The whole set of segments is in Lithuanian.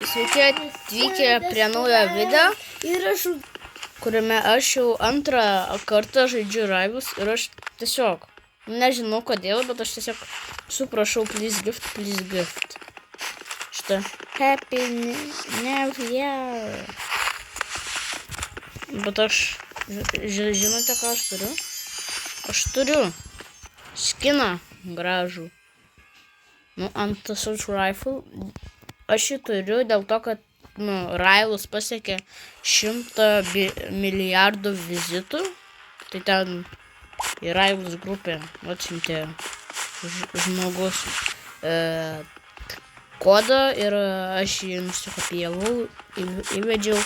Sveiki atvykę prie naujo video, kuriame aš jau antrą kartą žaidžiu Rivals ir aš tiesiog nežinau kodėl, bet aš tiesiog suprašau please gift. Šitą Happy New Year. Bet aš, žinote ką aš turiu? Aš turiu skiną gražų. Anti-assault rifle. Aš jį turiu dėl to, kad Rivals pasiekė 100 milijardų vizitų. Tai ten į Rivals grupę atsiuntė žmogus kodą ir aš jį nusikopijavau, įvedžiau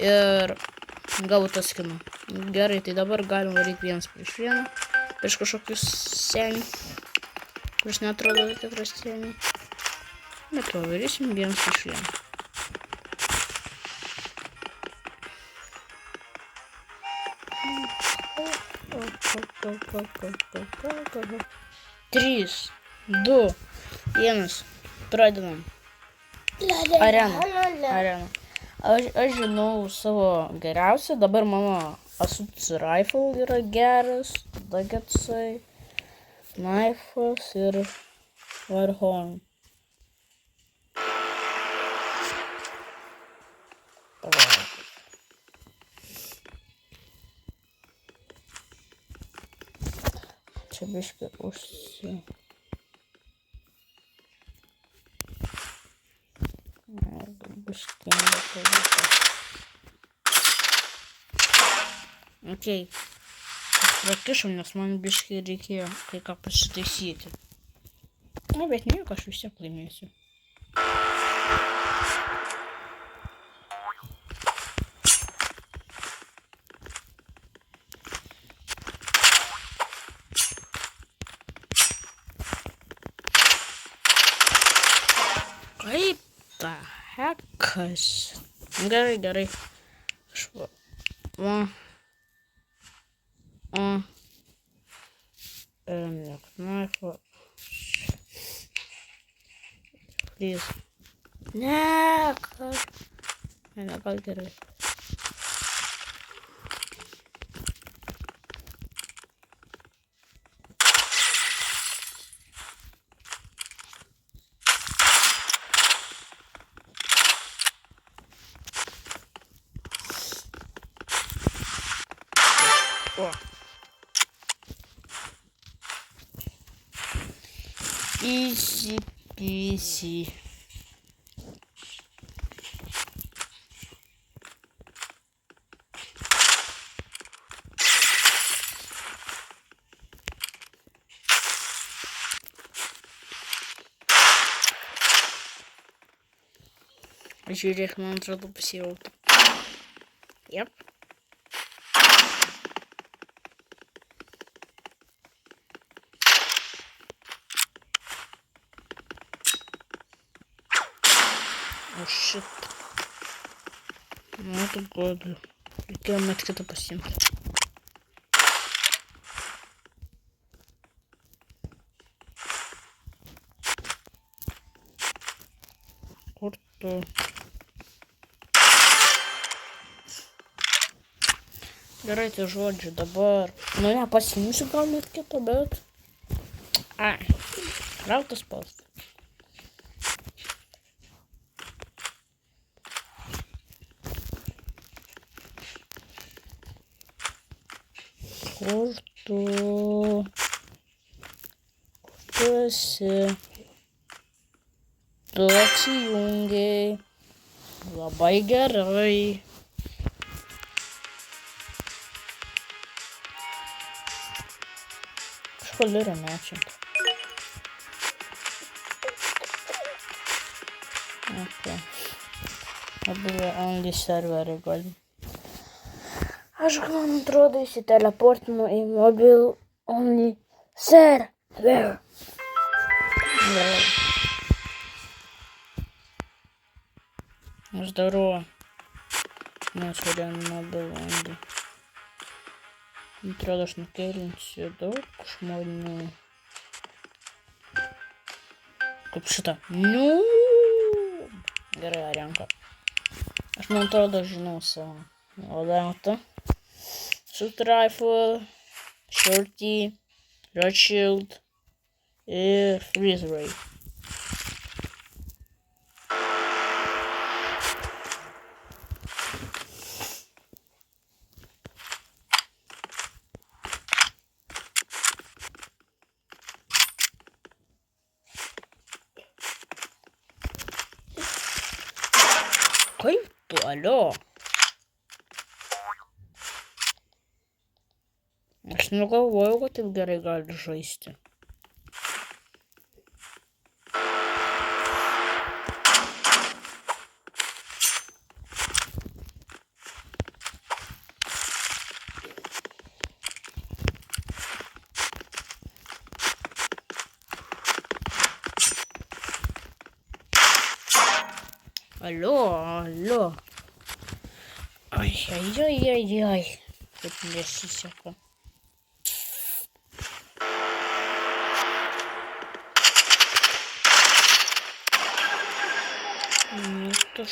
ir gavau tą skiną. Gerai, tai dabar galim varyti 1 prieš kažkokius senį, kuris neatrodo tikras senį. Bet to varysim 1 prieš 1. Trys, 2, 1, pradedam. Arena. Aš žinau savo geriausią, dabar mano assault rifle yra geras, tada getsai, knifas ir warhorn. Čia biškai užsi. Biškai nepavyko. Okei. Aš prakišau, nes man biškai reikėjo kai ką pasitaisyti. Bet nieko, aš vis tiek laimėsiu. Kaip ta hekas? Gerai. Aš knife. Please. Ne, kas? Ne, gal gerai. Easy peasy. Žiūrėk, man atrodo pasijautų. Jep. O shit. Tai god. Reikėjo met kitą pasiimti. Kur tu? Gerai, tai žodžiu dabar. Nepasiimsiu gal net kitą, bet... Rautas pats. Kur tu esi? Tu atsijungiai. Labai gerai. Kažkodėl mečint. Buvo only serverį galim. Aš man atrodo įsiteleportinu į mobile only server. Здорово. Несмотря на mobile only. Atrodo, aš nukėlinsiu daug žmonių. Kaip šitą. Gerai, Arenka. Aš man atrodo žinau savo. Odauta. Shoot Rifle, Shorty, Rothschild ir Freeze Ray. Kaip tu, alio? Aš negalvojau, kad taip gerai gali žaisti. Alio. Ai. Kaip nesiseka. Это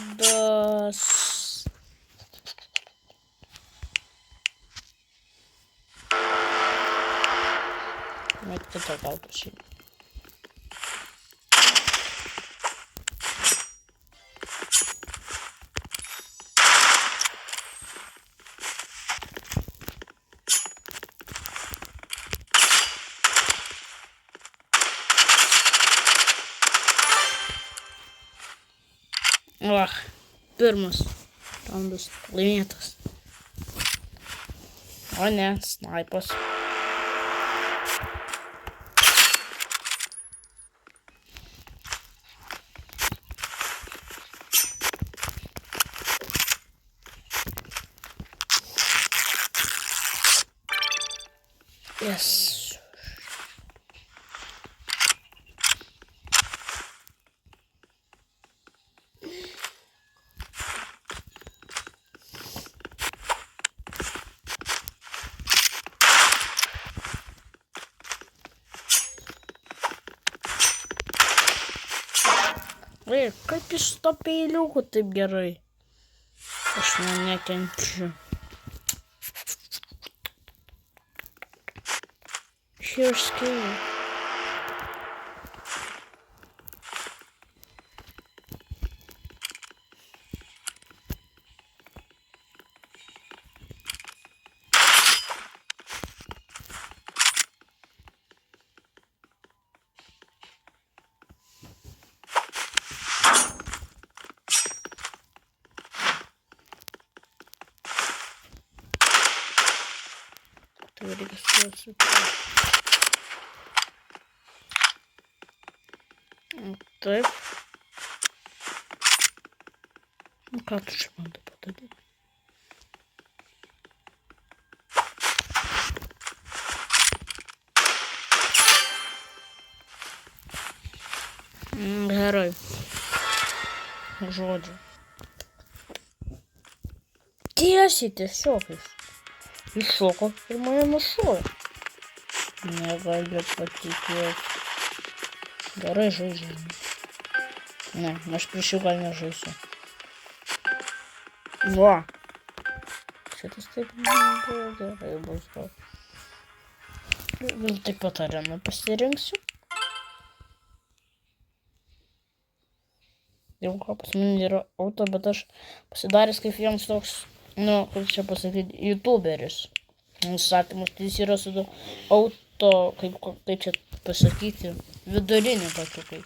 шудас. Это так сильно. Ach, pirmas raundas laimėtas. O ne, snaipas. Yes. Kaip iš to peiliuko taip gerai? Aš nekenčiu. Here skill. Registruosi. Taip. Nu ką tu čia man dabar daryti? Gerai. Žodžiu. Tiesiai tiesiog iššoko ir mane nušojo. Negaliu patikėti. Gerai žaidžiu. Ne, aš prieš jų gal nežaisiu. Va. Šitas taip buvo gerai bus gal. Gal taip pat areną pasirinksiu. Jau ką pas mane yra auto, bet aš pasidaręs kaip jiems toks, nu, kaip čia pasakyti, youtuberis. Nusatymus, tai jis yra su auto, kaip čia pasakyti, vidurinį tokį kaip.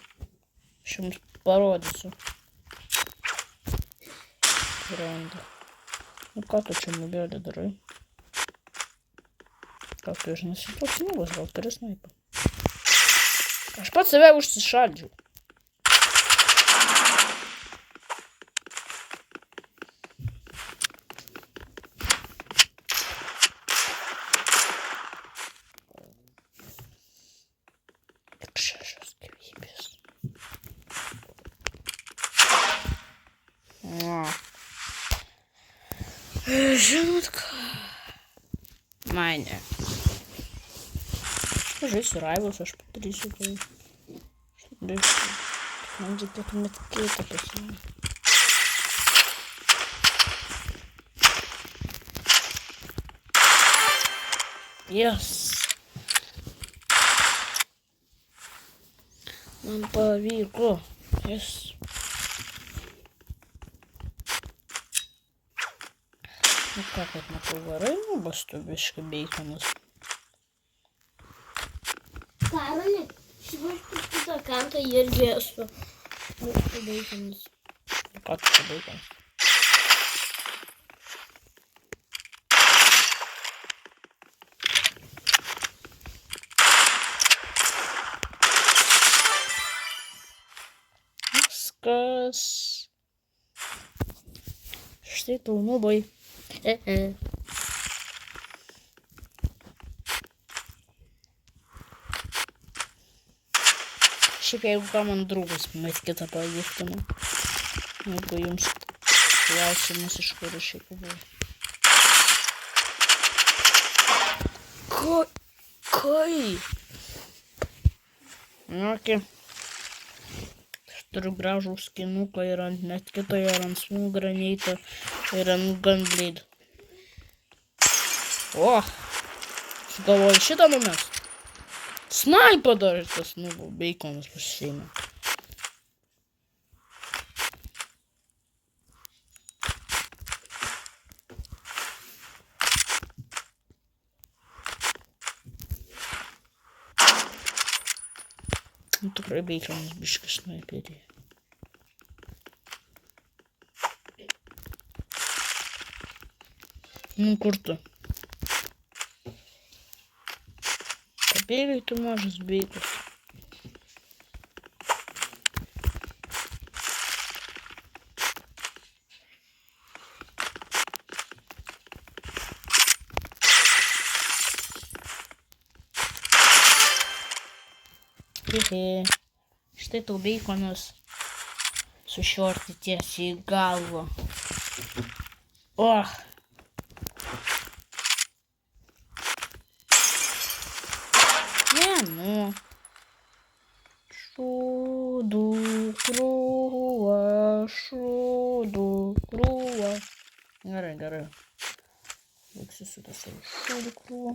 Aš jums parodysiu. Randa. Nu ką tu čia mobėlį darai? Ką tu iš nesitoks nugas, gal turi snaipą? Aš pats save užsišaldžiau. Žinot ką? Mane. Žaisiu Rivals, aš padarysiu tai. Man reikėtų net kitą pasiimti. Yes. Man pavyko. Yes. Nu ką, kad nepavarai, nubas tu biškai beikonas. Karoli, šiaip kitą kartą irgi esu beikonas. Ką tu čia beikonas? Viskas. Štai tau nubai. Šiaip jeigu ką man draugas met kitą pagiftino. Jeigu jums klausimas iš kur aš šiaip buvau. Kai? Nu, okei. Aš turiu gražų skinuką ir ant net kito, ir ant small granito, ir ant gunblade. O! Sugalvoju šitą numest. Snaipą dar ir tas, nu, beikonas pasiėmė. Nu, tikrai beikonas biškas snaiperį. Nu, kur tu? Побегай, ты можешь бегать. Хе-хе. Štai tau beikonas sušiorti tiesiai į galvą. Oh. Nu. Šūdų krūva, šūdų krūva. Gerai. Liksiu su tą savo šūdų krūvą.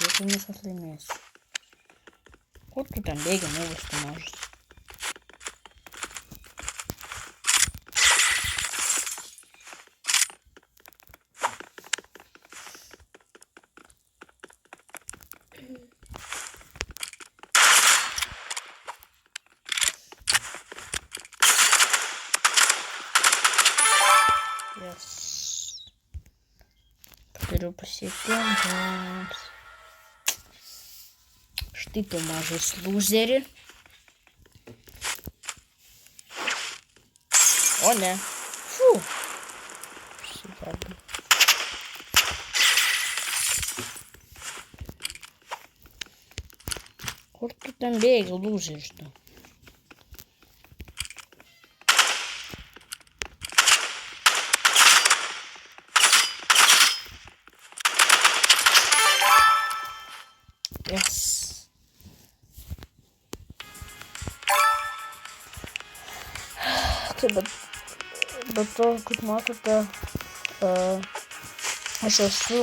Kiek viskas laimėsiu. Kur tu ten bėgi, nuvas tu mažas? Yes. Turiu pasiekimams. Štai tu mažas lūzeri. O ne. Fū. Susidarbu. Kur tu ten bėgi, lūzeris tu? Yes. Tai bet to, kaip matote, aš esu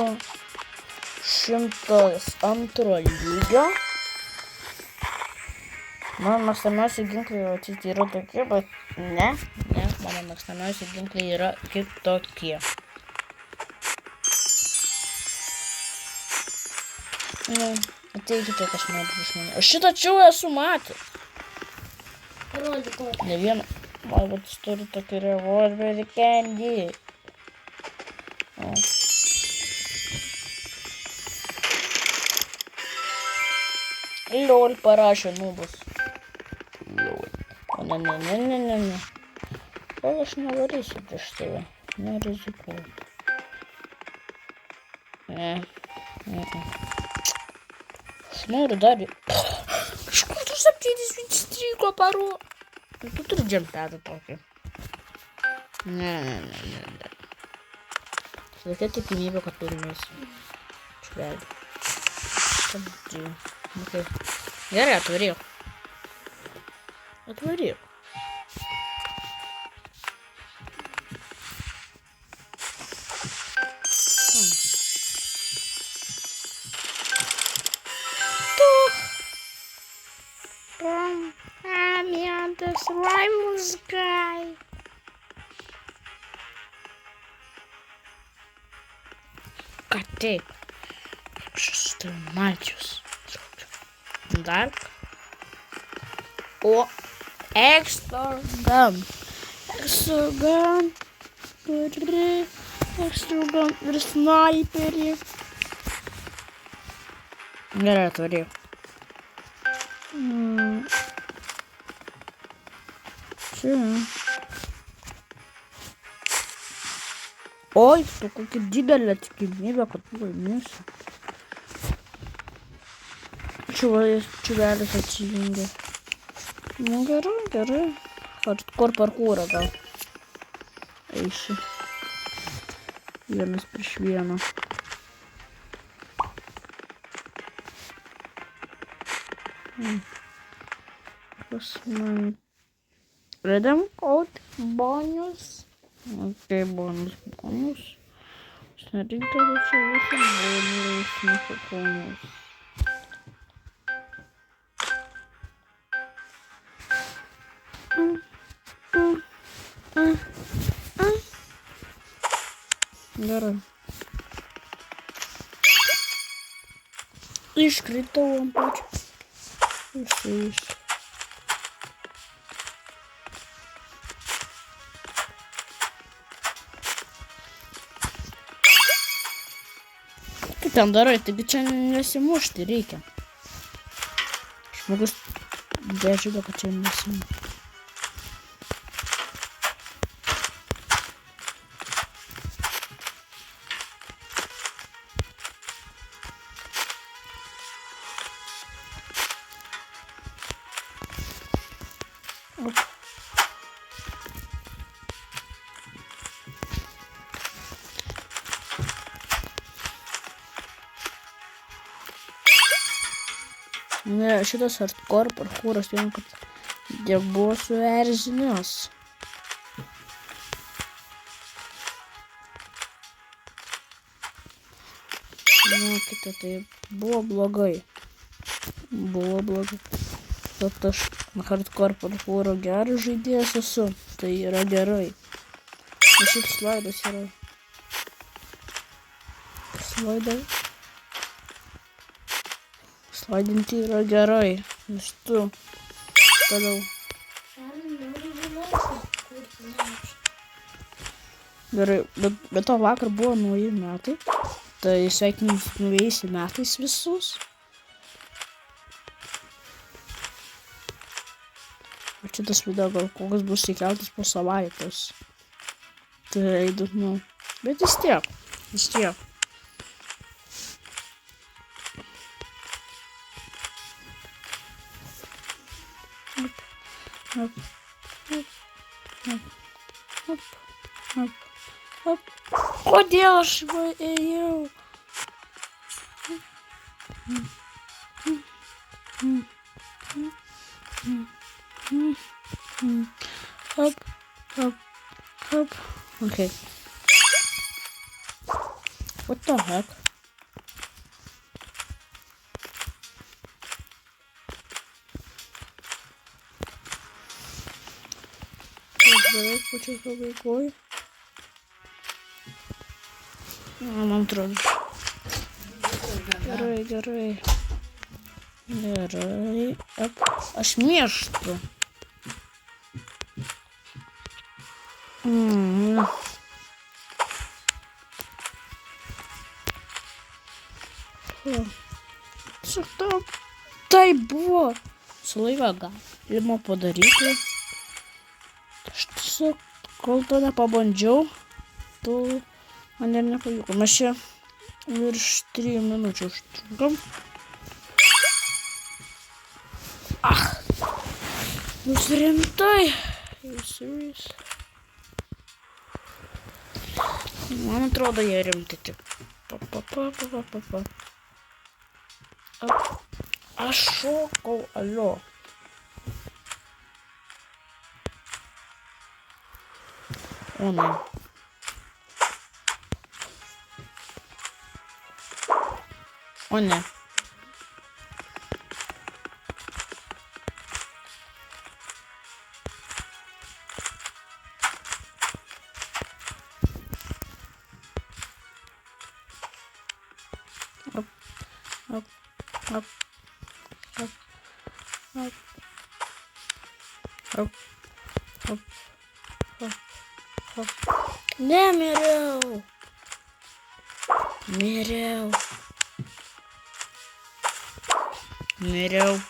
102 lygio. Mano mėgstamiausi ginklai yra tokie, bet ne, mano mėgstamiausi ginklai yra kitokie. Ateikite, kas nori prieš mane. Aš šitą čia esu matęs. Ne vieną. Galbūt jis turi tokį revolverį candy. LOL parašė nubas. O ne. Gal aš nevarysiu prieš tave. Nerizikuoju. Ne. Aš noriu dar... Kažkur tu 73 paro. Tu turi džempetą tokį. Ne. Tokia tikimybė, kad turimės. Švelgi. Okay. Gerai, atvaryk. Atvaryk. I'm the slime guy. Ką taip? Aš esu mačius. Dar. O, extra gun. Extra gun. Turi extra gun ir sniperį. Gerai, atvaryk. Čia. Oi, tu kokia didelė tikimybė, kad tu laimėsi. Čiuvelis atsijungia. Nu gerai. Hardcore parkūrą gal. Eisiu. 1 prieš 1. Kas man... Redim code bonus. Okay, bonus. Surinkta čia visą bonus mikrofonus. Gerai. Iškritau ant pačio. Išėjus. Kaip ten darai, taigi čia nesimušti reikia. Žmogus dėžiūda, kad čia nesimušti. Ne, šitas hardcore parkūras vien, kad jie buvo suerzinęs. Ne, kita, tai buvo blogai. Bet aš hardcore parkūro geras žaidėjas esu, tai yra gerai. O šiaip slaidas yra. Slaidinti yra gerai, nes tu toliau. Gerai, bet to vakar buvo nauji metai, tai sveikinimai su naujais metais visus. O šitas video gal kokias bus įkeltas po savaitės. Tai įdomu. Bet vis tiek. Kodėl aš ėjau? Hop. Okay. What the heck? Beveik pačioj pabaigoj. Man atrodo. Gerai. Aš mėštu. Tai buvo su laiva galima padaryti. Aš tiesiog, kol to nepabandžiau, tol man ir nepavyko. Mes čia virš 3 minučių užtrunkam. Jūs rimtai? Jūs serious? Man atrodo, jie rimti tik. А шо? Алло. О, не. О, не. Оп, оп, оп, оп, оп, оп, оп, оп, оп. Не, Мирел. Мирел. Мирел.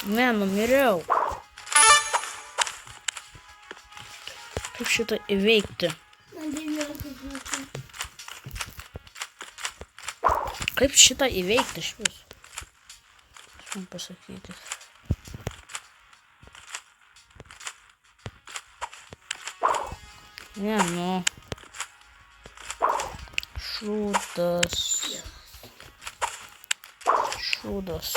Не, ну Мирел. Kaip šitą įveikti? Man 19 metų. Kaip šitą įveikti iš vis? Man pasakyti. Ne, nu. Šūdas. Šūdas.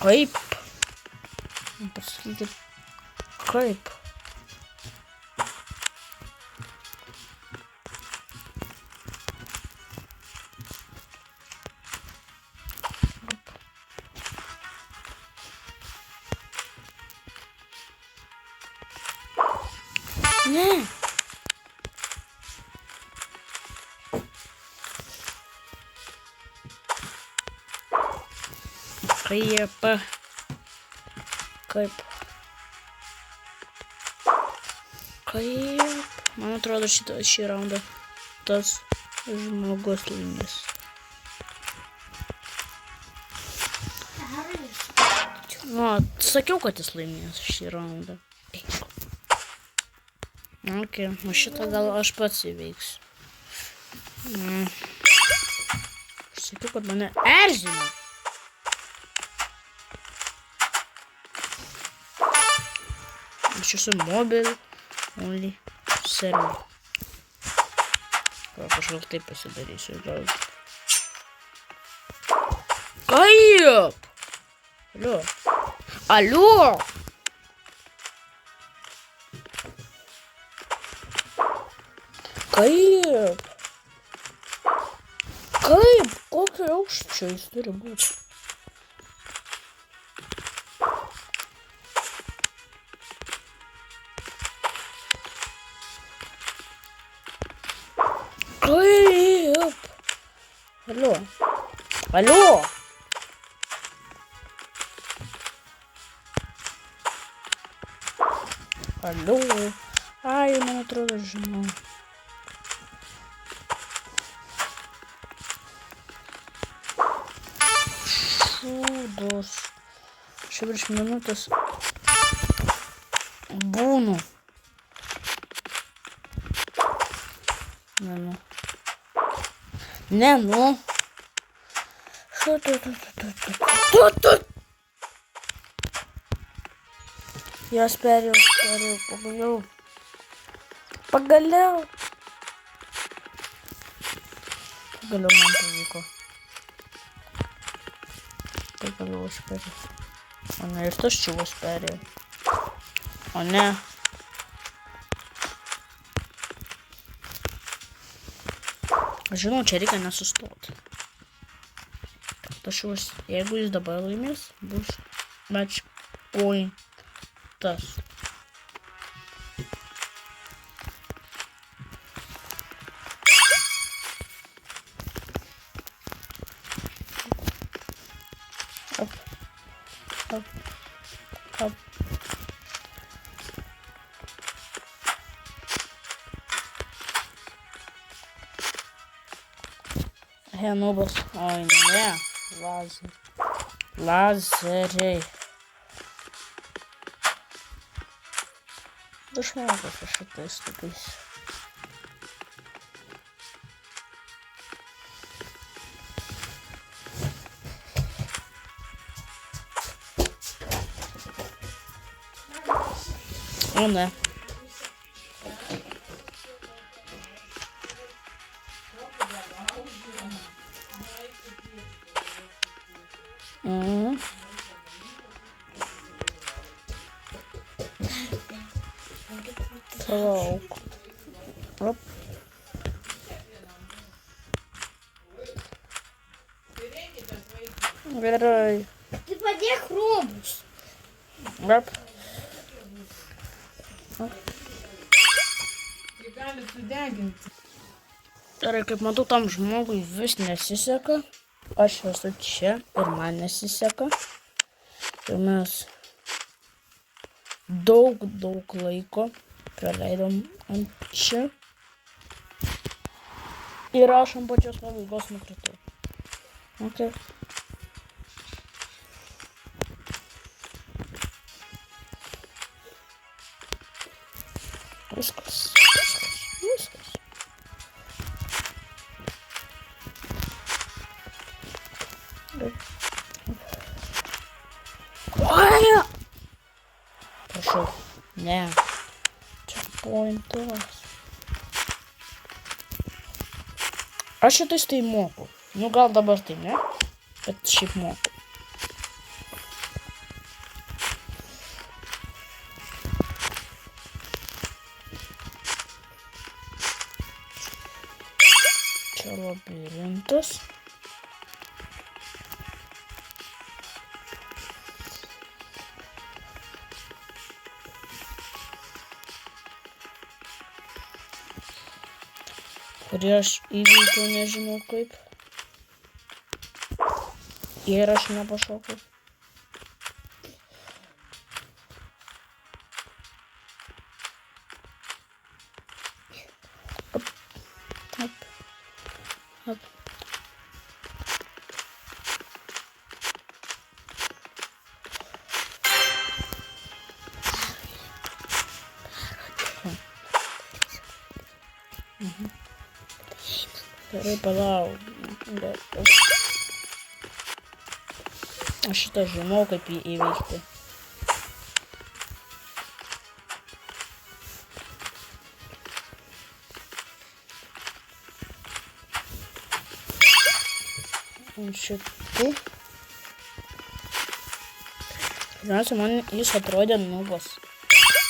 Kaip? Man pasakyti. Kaip? Ne. Kaip? Kaip? Kaip? Man atrodo šį raundą tas žmogus laimės. Nu, sakiau, kad jis laimės šį raundą. Ok, o šitą gal aš pats įveiksiu. Aš sakiau, kad mane erzina. Aš esu mobile only server. Gal kažkaip taip pasidarysiu. Gal. Kaip? Alio. Alio. Kaip? Kaip? Kokio aukščio jis turi būti? Kaip? Alio. Alio. Alio. Ai, man atrodo, žinau. Šūdos. Čia virš minutės būnu. Ne, nu. Ne, nu. Tu. Jos perėjau, pagaliau. Pagaliau man pavyko. Pagaliau aš perėjau. O ne, ir tas čiuvas perėjau. O ne. Aš žinau, čia reikia nesustoti. Tačiau, jeigu jis dabar laimės, bus match pointas. Up. Renubas. Oi, ne. Lazeriai. Dažniausiai su šitais tokiais. O ne. Palauk. Op. Gerai. Tai padėk rūbus. Op. Jį gali sudeginti. Gerai, kaip matau, tam žmogui vis nesiseka. Aš esu čia ir man nesiseka. Ir mes daug laiko praleidom ant čia. Ir aš ant pačios pabaigos nukritau. Okay. Viskas. Prašau. Ne. Čia pointas. Aš šitais tai moku. Nu gal dabar tai ne, bet šiaip moku. Čia labirintas. Kurį aš įveikiau, nežinau kaip. Ir aš nepašokau. Op. Gerai, palauk. Aš šitą žinau, kaip jį įveikti. Ant šitų. Pirmiausia, man jis atrodė nubas.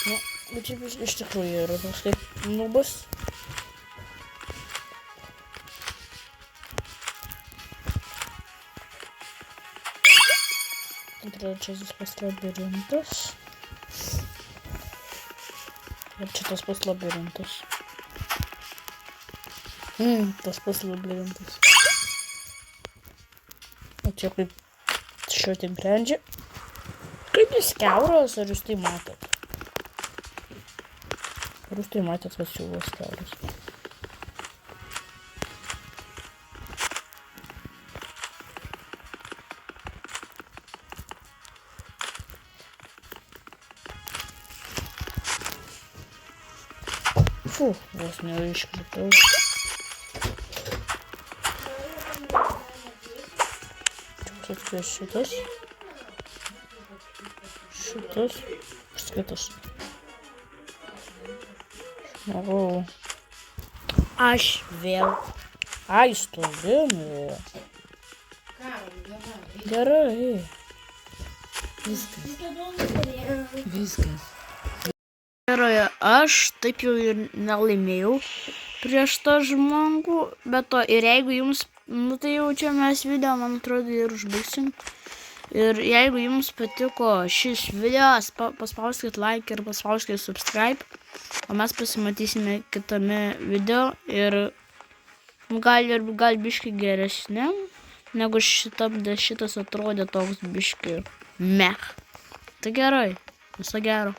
Nu, bet čia iš tikrųjų yra toks kaip nubas. Trečiasis pas labirintas. Ir čia tas pas labirintas. Tas pas labirintas. O čia kaip šio taip brendžia. Kaip jis kiauras, ar jūs tai matot? Ar jūs tai matėt, kad siūlos kiauras? Фу, vos neiškritau. Čia šitas. Šitas. Šitas. Žmogau. Aš vėl. Ai, stovinu. Gerai. Viskas. Gerai, aš taip jau ir nelaimėjau prieš tą žmogų, bet to ir jeigu jums, nu tai jau čia mes video, man atrodo, ir užbaigsim. Ir jeigu jums patiko šis video, paspauskit like ir paspauskit subscribe, o mes pasimatysime kitame video ir gal biški geresniam, negu šitas atrodė toks biški meh. Tai gerai, viso gero.